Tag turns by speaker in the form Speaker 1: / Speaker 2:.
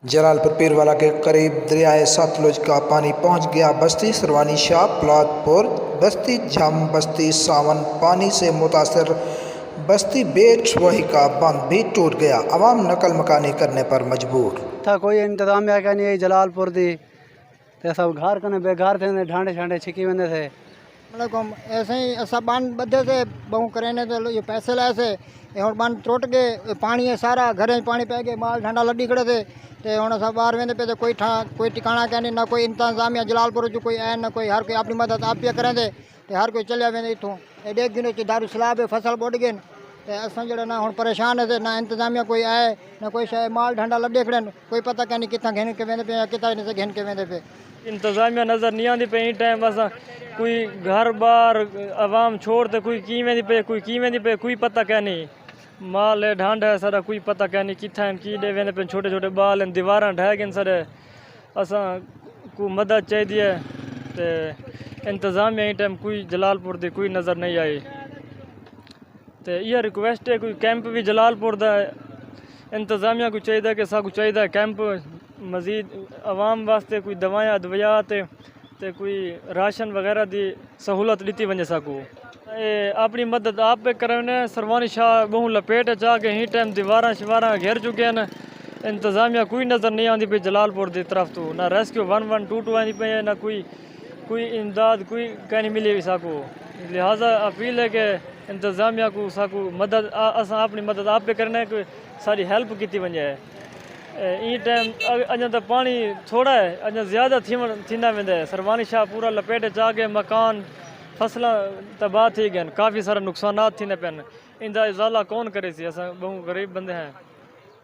Speaker 1: जलालपुर पीरवाला के करीब दरियाए सतलुज का पानी पहुंच गया बस्ती सरवानी शाह प्लातपुर बस्ती झम बस्ती सावन पानी से मुतासर बस्ती बेट वही का बंद भी टूट गया। आवाम नकल मकानी करने पर मजबूर
Speaker 2: था। कोई इंतजामिया का नहीं जलालपुर दी ते सब घर कने बेघर थे ढांडे छांडे छिकी वेंदे थे।
Speaker 3: मतलब ऐसे ही असा बंद बदे थे बहु करेने तो ये पैसे लाए थे हम बंद टुट गए पानी है सारा घर पानी पै गए माल ठंडा लड्डी खड़े थे ते हुण असां ॿाहिरि वेंदे पे तो कोई टिकाणा कान्हे ना कोई इंतजामिया जलालपुर जो कोई है ना कोई हर कोई अपनी मदद आप पिया करेंदे ते हर कोई चलिया वेंदे इथों एॾे दिनों च दारू सलाब फसल बुड़ गए ते असां जड़ा ना हुण परेशान है ना इंतजामिया कोई आए ना कोई शइ माल ठंडा लड्डे खड़े कोई पता कान्हे किथां घिन के वेंदे पे किथां नहीं घिन के वेंदे पे
Speaker 4: इंतजामिया नज़र नहीं आती पे टाइम अस कोई घर बार आवाम छोड़ तो कोई की वेंदी पे कोई की वेंदी पे कोई पता क्या नहीं माल है ढांड है सारा कोई पता क्या नहीं किथा की डे वेंदे पे छोटे छोटे बाल हैं दीवार ढह गए सारे असा को मदद चाहिए तो इंतजामिया टाइम कोई जलालपुर दी कोई नज़र नहीं आई तो यह रिक्वेस्ट है कोई कैंप भी जलालपुर दा इंतजामिया को चाहिए कि साकू चाहिए कैंप मजीद आवाम वास्ते कोई दवायां अद्वियात ते कोई राशन वगैरह दी सहूलत दी वजे साकू अपनी मदद आप पे करने सरवानी शाह बहु लपेट चा के ही टाइम दीवारा शिवारा घेर चुके हैं इंतजामिया कोई नज़र नहीं आती पे जलालपुर की तरफ तो ना रेस्क्यू 112 आती पे ना कोई इमदाद कोई कहीं मिली साकू लिहाजा अपील है कि इंतजामिया को साकू मदद असा अपनी मदद आप पे करने कोई सारी हेल्प की वजे ई टाइम अजा तो पानी थोड़ा है अजा ज़्यादा थींदा वेंदा है सरवानी शाह पूरा लपेट चा के मकान फसल तबाह थी गए काफ़ी सारा नुकसानात थींदा पिया इंदा इज़ाला कौन करे सी असां बहु गरीब बंदे हैं।